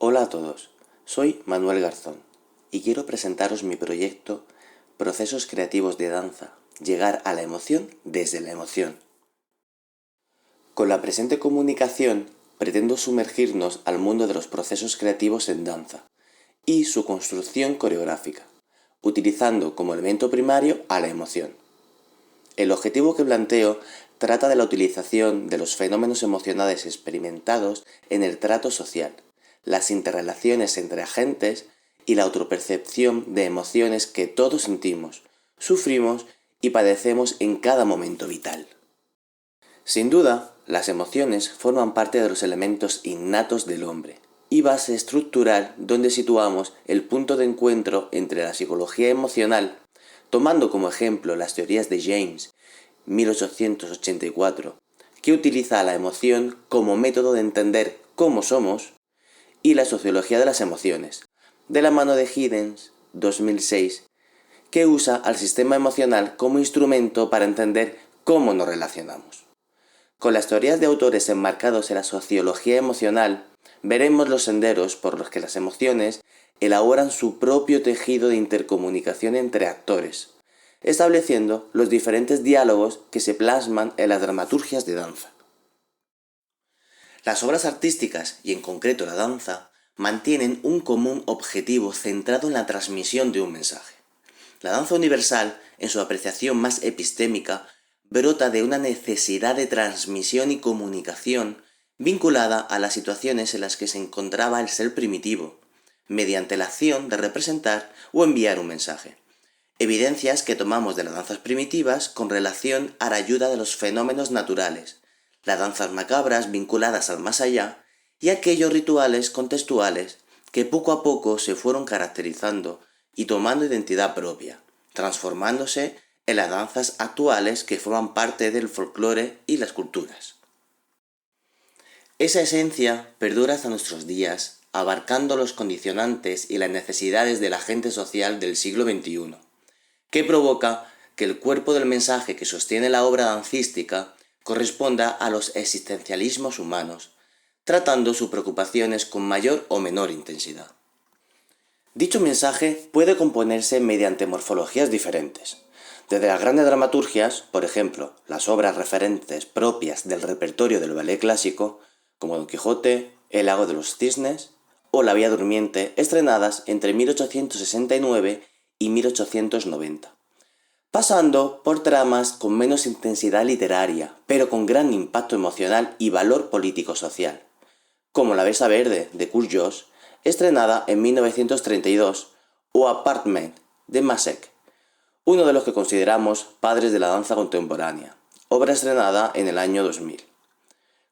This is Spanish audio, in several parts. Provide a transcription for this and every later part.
Hola a todos, soy Manuel Garzón y quiero presentaros mi proyecto Procesos Creativos de Danza, llegar a la emoción desde la emoción. Con la presente comunicación pretendo sumergirnos al mundo de los procesos creativos en danza y su construcción coreográfica, utilizando como elemento primario a la emoción. El objetivo que planteo trata de la utilización de los fenómenos emocionales experimentados en el trato social, las interrelaciones entre agentes y la autopercepción de emociones que todos sentimos, sufrimos y padecemos en cada momento vital. Sin duda, las emociones forman parte de los elementos innatos del hombre y base estructural donde situamos el punto de encuentro entre la psicología emocional, tomando como ejemplo las teorías de James, 1884, que utiliza la emoción como método de entender cómo somos, y la sociología de las emociones, de la mano de Giddens, 2006, que usa al sistema emocional como instrumento para entender cómo nos relacionamos. Con las teorías de autores enmarcados en la sociología emocional, veremos los senderos por los que las emociones elaboran su propio tejido de intercomunicación entre actores, estableciendo los diferentes diálogos que se plasman en las dramaturgias de danza. Las obras artísticas, y en concreto la danza, mantienen un común objetivo centrado en la transmisión de un mensaje. La danza universal, en su apreciación más epistémica, brota de una necesidad de transmisión y comunicación vinculada a las situaciones en las que se encontraba el ser primitivo, mediante la acción de representar o enviar un mensaje. Evidencias que tomamos de las danzas primitivas con relación a la ayuda de los fenómenos naturales, las danzas macabras vinculadas al más allá y aquellos rituales contextuales que poco a poco se fueron caracterizando y tomando identidad propia, transformándose en las danzas actuales que forman parte del folclore y las culturas. Esa esencia perdura hasta nuestros días, abarcando los condicionantes y las necesidades del agente social del siglo XXI, que provoca que el cuerpo del mensaje que sostiene la obra dancística corresponda a los existencialismos humanos, tratando sus preocupaciones con mayor o menor intensidad. Dicho mensaje puede componerse mediante morfologías diferentes, desde las grandes dramaturgias, por ejemplo, las obras referentes propias del repertorio del ballet clásico, como Don Quijote, El lago de los cisnes o La Bella Durmiente, estrenadas entre 1869 y 1890. Pasando por tramas con menos intensidad literaria, pero con gran impacto emocional y valor político-social, como La Besa Verde, de Kurt Jooss, estrenada en 1932, o Apartment, de Masek, uno de los que consideramos padres de la danza contemporánea, obra estrenada en el año 2000.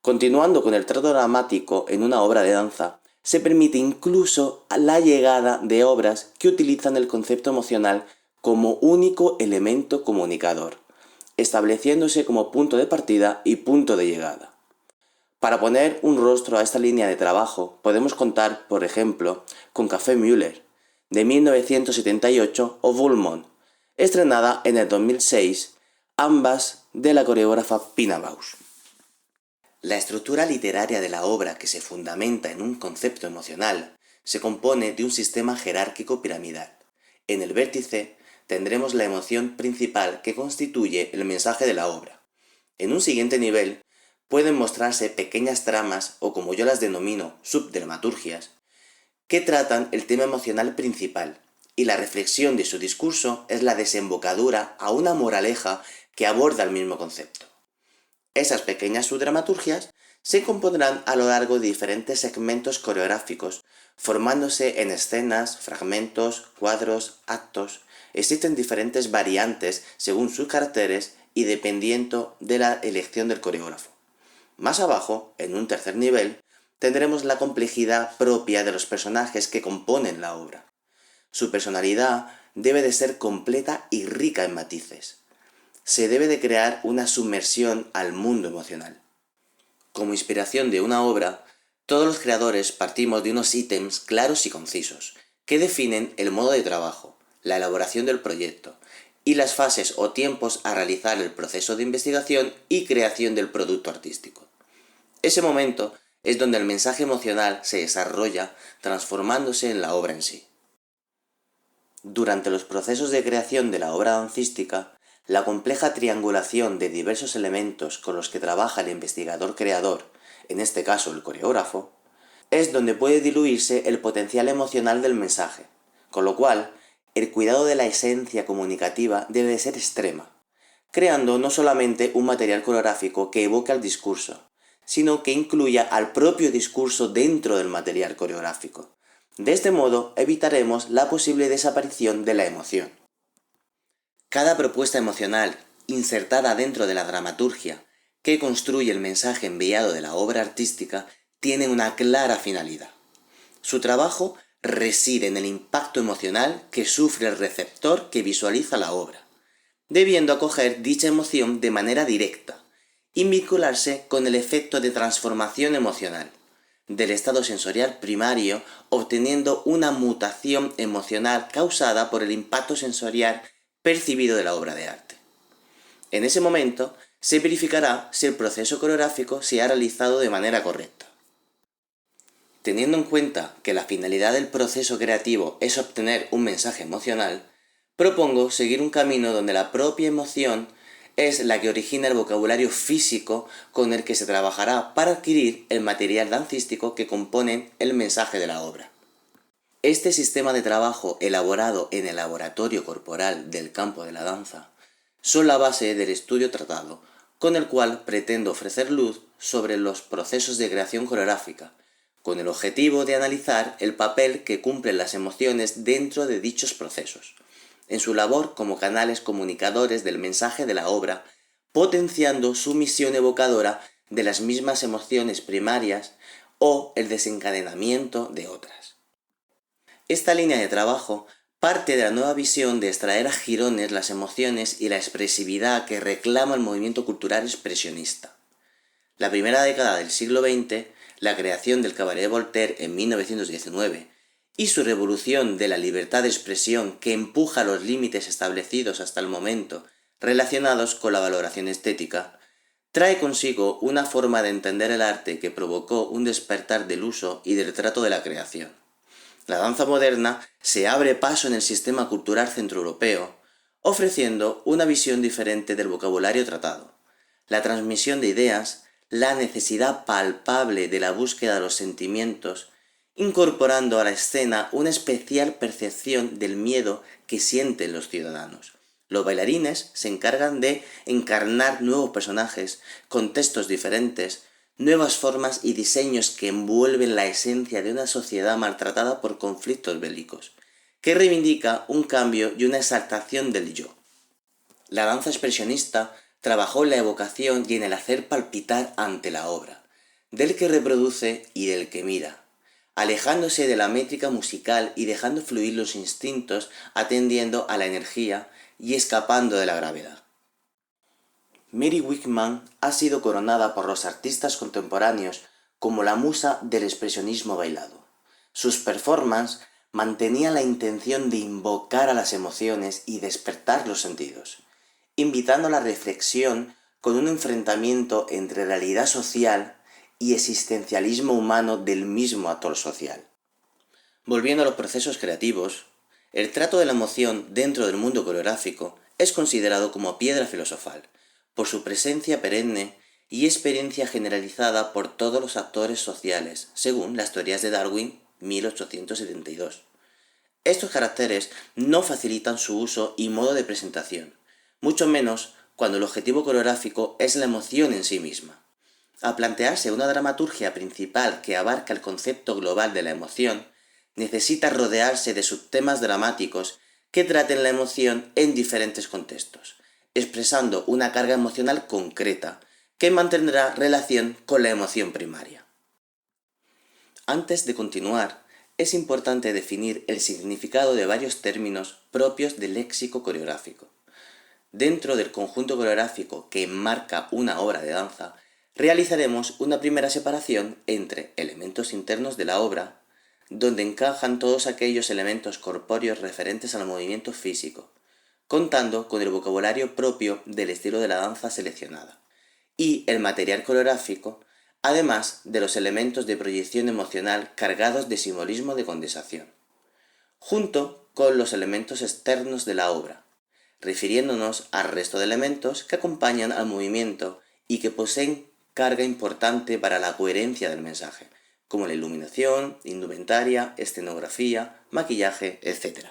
Continuando con el trato dramático en una obra de danza, se permite incluso la llegada de obras que utilizan el concepto emocional como único elemento comunicador, estableciéndose como punto de partida y punto de llegada. Para poner un rostro a esta línea de trabajo, podemos contar, por ejemplo, con Café Müller, de 1978, o Bullmont, estrenada en el 2006, ambas de la coreógrafa Pina Bausch. La estructura literaria de la obra, que se fundamenta en un concepto emocional, se compone de un sistema jerárquico piramidal. En el vértice tendremos la emoción principal que constituye el mensaje de la obra. En un siguiente nivel pueden mostrarse pequeñas tramas, o como yo las denomino, subdramaturgias, que tratan el tema emocional principal, y la reflexión de su discurso es la desembocadura a una moraleja que aborda el mismo concepto. Esas pequeñas subdramaturgias se compondrán a lo largo de diferentes segmentos coreográficos, formándose en escenas, fragmentos, cuadros, actos. Existen diferentes variantes según sus caracteres y dependiendo de la elección del coreógrafo. Más abajo, en un tercer nivel, tendremos la complejidad propia de los personajes que componen la obra. Su personalidad debe de ser completa y rica en matices. Se debe de crear una sumersión al mundo emocional. Como inspiración de una obra, todos los creadores partimos de unos ítems claros y concisos, que definen el modo de trabajo, la elaboración del proyecto y las fases o tiempos a realizar el proceso de investigación y creación del producto artístico. Ese momento es donde el mensaje emocional se desarrolla transformándose en la obra en sí. Durante los procesos de creación de la obra dancística, la compleja triangulación de diversos elementos con los que trabaja el investigador creador, en este caso el coreógrafo, es donde puede diluirse el potencial emocional del mensaje, con lo cual el cuidado de la esencia comunicativa debe de ser extrema, creando no solamente un material coreográfico que evoque al discurso, sino que incluya al propio discurso dentro del material coreográfico. De este modo evitaremos la posible desaparición de la emoción. Cada propuesta emocional insertada dentro de la dramaturgia que construye el mensaje enviado de la obra artística tiene una clara finalidad. Su trabajo reside en el impacto emocional que sufre el receptor que visualiza la obra, debiendo acoger dicha emoción de manera directa y vincularse con el efecto de transformación emocional del estado sensorial primario, obteniendo una mutación emocional causada por el impacto sensorial percibido de la obra de arte. En ese momento se verificará si el proceso coreográfico se ha realizado de manera correcta. Teniendo en cuenta que la finalidad del proceso creativo es obtener un mensaje emocional, propongo seguir un camino donde la propia emoción es la que origina el vocabulario físico con el que se trabajará para adquirir el material dancístico que compone el mensaje de la obra. Este sistema de trabajo elaborado en el laboratorio corporal del campo de la danza son la base del estudio tratado, con el cual pretendo ofrecer luz sobre los procesos de creación coreográfica, con el objetivo de analizar el papel que cumplen las emociones dentro de dichos procesos, en su labor como canales comunicadores del mensaje de la obra, potenciando su misión evocadora de las mismas emociones primarias o el desencadenamiento de otras. Esta línea de trabajo parte de la nueva visión de extraer a jirones las emociones y la expresividad que reclama el movimiento cultural expresionista. La primera década del siglo XX, la creación del Cabaret Voltaire en 1919 y su revolución de la libertad de expresión que empuja los límites establecidos hasta el momento relacionados con la valoración estética, trae consigo una forma de entender el arte que provocó un despertar del uso y del trato de la creación. La danza moderna se abre paso en el sistema cultural centroeuropeo, ofreciendo una visión diferente del vocabulario tratado, la transmisión de ideas, la necesidad palpable de la búsqueda de los sentimientos, incorporando a la escena una especial percepción del miedo que sienten los ciudadanos. Los bailarines se encargan de encarnar nuevos personajes, contextos diferentes, nuevas formas y diseños que envuelven la esencia de una sociedad maltratada por conflictos bélicos, que reivindica un cambio y una exaltación del yo. La danza expresionista trabajó en la evocación y en el hacer palpitar ante la obra, del que reproduce y del que mira, alejándose de la métrica musical y dejando fluir los instintos, atendiendo a la energía y escapando de la gravedad. Mary Wigman ha sido coronada por los artistas contemporáneos como la musa del expresionismo bailado. Sus performances mantenían la intención de invocar a las emociones y despertar los sentidos, invitando a la reflexión con un enfrentamiento entre realidad social y existencialismo humano del mismo actor social. Volviendo a los procesos creativos, el trato de la emoción dentro del mundo coreográfico es considerado como piedra filosofal, por su presencia perenne y experiencia generalizada por todos los actores sociales, según las teorías de Darwin, 1872. Estos caracteres no facilitan su uso y modo de presentación, mucho menos cuando el objetivo coreográfico es la emoción en sí misma. Al plantearse una dramaturgia principal que abarca el concepto global de la emoción, necesita rodearse de subtemas dramáticos que traten la emoción en diferentes contextos, expresando una carga emocional concreta que mantendrá relación con la emoción primaria. Antes de continuar, es importante definir el significado de varios términos propios del léxico coreográfico. Dentro del conjunto coreográfico que enmarca una obra de danza, realizaremos una primera separación entre elementos internos de la obra, donde encajan todos aquellos elementos corpóreos referentes al movimiento físico, contando con el vocabulario propio del estilo de la danza seleccionada, y el material coreográfico, además de los elementos de proyección emocional cargados de simbolismo de condensación, junto con los elementos externos de la obra, refiriéndonos al resto de elementos que acompañan al movimiento y que poseen carga importante para la coherencia del mensaje, como la iluminación, indumentaria, escenografía, maquillaje, etc.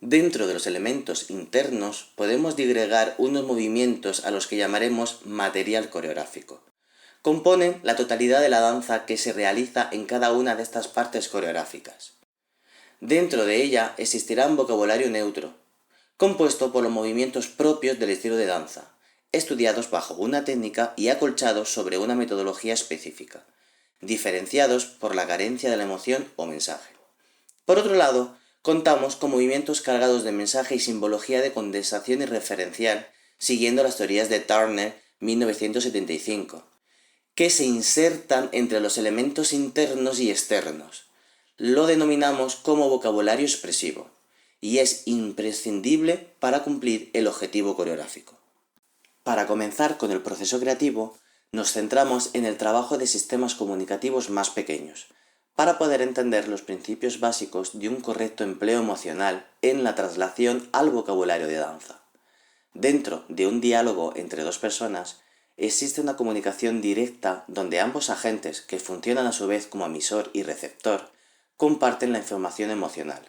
Dentro de los elementos internos podemos digregar unos movimientos a los que llamaremos material coreográfico. Componen la totalidad de la danza que se realiza en cada una de estas partes coreográficas. Dentro de ella existirá un vocabulario neutro, compuesto por los movimientos propios del estilo de danza, estudiados bajo una técnica y acolchados sobre una metodología específica, diferenciados por la carencia de la emoción o mensaje. Por otro lado, contamos con movimientos cargados de mensaje y simbología de condensación y referencial, siguiendo las teorías de Turner, 1975, que se insertan entre los elementos internos y externos. Lo denominamos como vocabulario expresivo, y es imprescindible para cumplir el objetivo coreográfico. Para comenzar con el proceso creativo, nos centramos en el trabajo de sistemas comunicativos más pequeños, para poder entender los principios básicos de un correcto empleo emocional en la traslación al vocabulario de danza. Dentro de un diálogo entre dos personas, existe una comunicación directa donde ambos agentes, que funcionan a su vez como emisor y receptor, comparten la información emocional,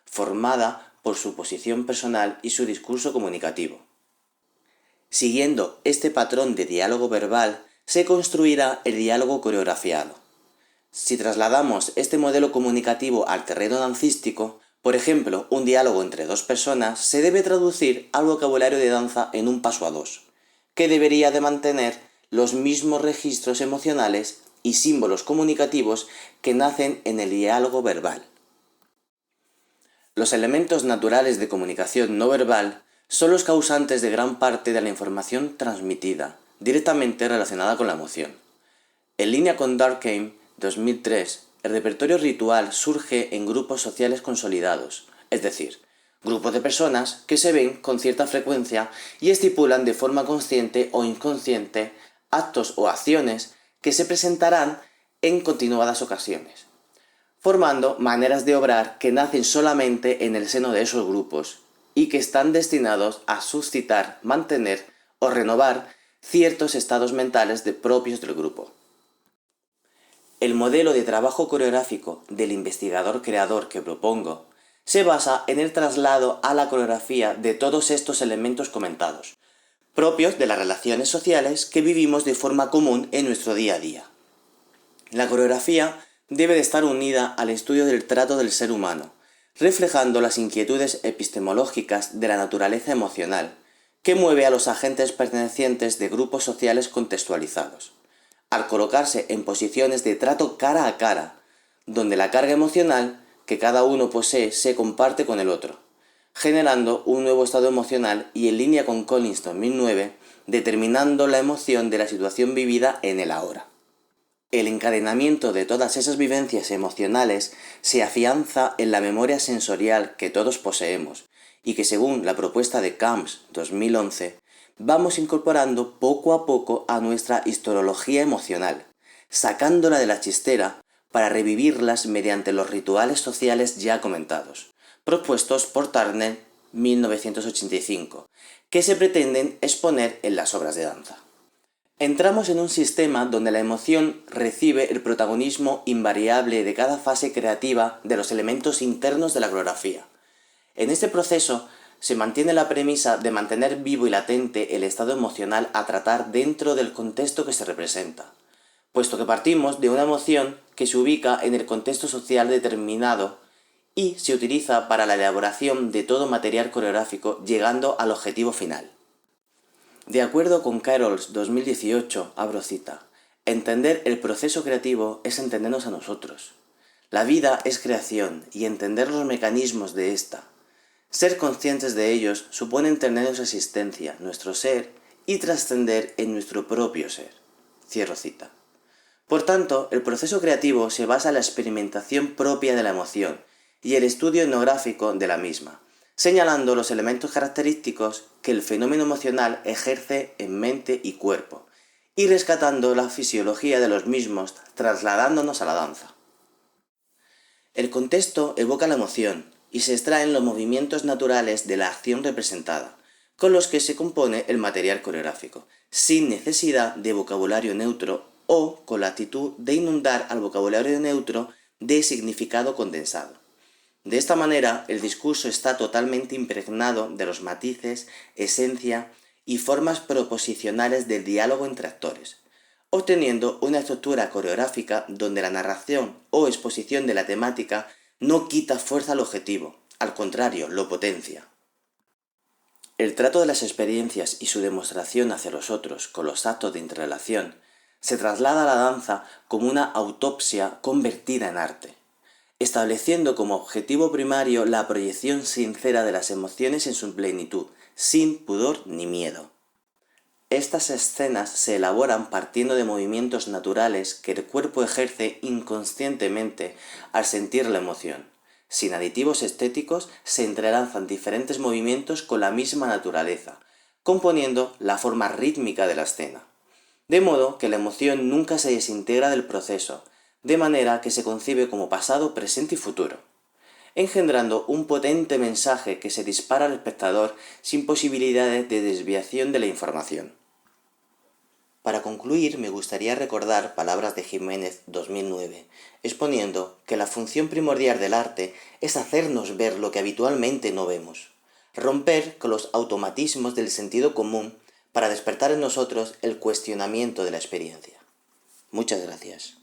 formada por su posición personal y su discurso comunicativo. Siguiendo este patrón de diálogo verbal, se construirá el diálogo coreografiado. Si trasladamos este modelo comunicativo al terreno dancístico, por ejemplo, un diálogo entre dos personas se debe traducir al vocabulario de danza en un paso a dos, que debería de mantener los mismos registros emocionales y símbolos comunicativos que nacen en el diálogo verbal. Los elementos naturales de comunicación no verbal son los causantes de gran parte de la información transmitida, directamente relacionada con la emoción. En línea con Durkheim, 2003, el repertorio ritual surge en grupos sociales consolidados, es decir, grupos de personas que se ven con cierta frecuencia y estipulan de forma consciente o inconsciente actos o acciones que se presentarán en continuadas ocasiones, formando maneras de obrar que nacen solamente en el seno de esos grupos y que están destinados a suscitar, mantener o renovar ciertos estados mentales propios del grupo. El modelo de trabajo coreográfico del investigador-creador que propongo se basa en el traslado a la coreografía de todos estos elementos comentados, propios de las relaciones sociales que vivimos de forma común en nuestro día a día. La coreografía debe de estar unida al estudio del trato del ser humano, reflejando las inquietudes epistemológicas de la naturaleza emocional, que mueve a los agentes pertenecientes de grupos sociales contextualizados, al colocarse en posiciones de trato cara a cara, donde la carga emocional que cada uno posee se comparte con el otro, generando un nuevo estado emocional y en línea con Collins 2009, determinando la emoción de la situación vivida en el ahora. El encadenamiento de todas esas vivencias emocionales se afianza en la memoria sensorial que todos poseemos y que, según la propuesta de Camps 2011, vamos incorporando poco a poco a nuestra historiología emocional, sacándola de la chistera para revivirlas mediante los rituales sociales ya comentados, propuestos por Turner 1985, que se pretenden exponer en las obras de danza. Entramos en un sistema donde la emoción recibe el protagonismo invariable de cada fase creativa de los elementos internos de la coreografía. En este proceso se mantiene la premisa de mantener vivo y latente el estado emocional a tratar dentro del contexto que se representa, puesto que partimos de una emoción que se ubica en el contexto social determinado y se utiliza para la elaboración de todo material coreográfico llegando al objetivo final. De acuerdo con Carrolls 2018, abro cita, entender el proceso creativo es entendernos a nosotros. La vida es creación y entender los mecanismos de esta. Ser conscientes de ellos supone entender nuestra existencia, nuestro ser y trascender en nuestro propio ser. Cierro cita. Por tanto, el proceso creativo se basa en la experimentación propia de la emoción y el estudio etnográfico de la misma, señalando los elementos característicos que el fenómeno emocional ejerce en mente y cuerpo, y rescatando la fisiología de los mismos, trasladándonos a la danza. El contexto evoca la emoción y se extraen los movimientos naturales de la acción representada, con los que se compone el material coreográfico, sin necesidad de vocabulario neutro o con la actitud de inundar al vocabulario neutro de significado condensado. De esta manera, el discurso está totalmente impregnado de los matices, esencia y formas proposicionales del diálogo entre actores, obteniendo una estructura coreográfica donde la narración o exposición de la temática no quita fuerza al objetivo, al contrario, lo potencia. El trato de las experiencias y su demostración hacia los otros con los actos de interrelación se traslada a la danza como una autopsia convertida en arte, estableciendo como objetivo primario la proyección sincera de las emociones en su plenitud, sin pudor ni miedo. Estas escenas se elaboran partiendo de movimientos naturales que el cuerpo ejerce inconscientemente al sentir la emoción. Sin aditivos estéticos se entrelazan diferentes movimientos con la misma naturaleza, componiendo la forma rítmica de la escena. De modo que la emoción nunca se desintegra del proceso, de manera que se concibe como pasado, presente y futuro, engendrando un potente mensaje que se dispara al espectador sin posibilidades de desviación de la información. Para concluir, me gustaría recordar palabras de Jiménez 2009, exponiendo que la función primordial del arte es hacernos ver lo que habitualmente no vemos, romper con los automatismos del sentido común para despertar en nosotros el cuestionamiento de la experiencia. Muchas gracias.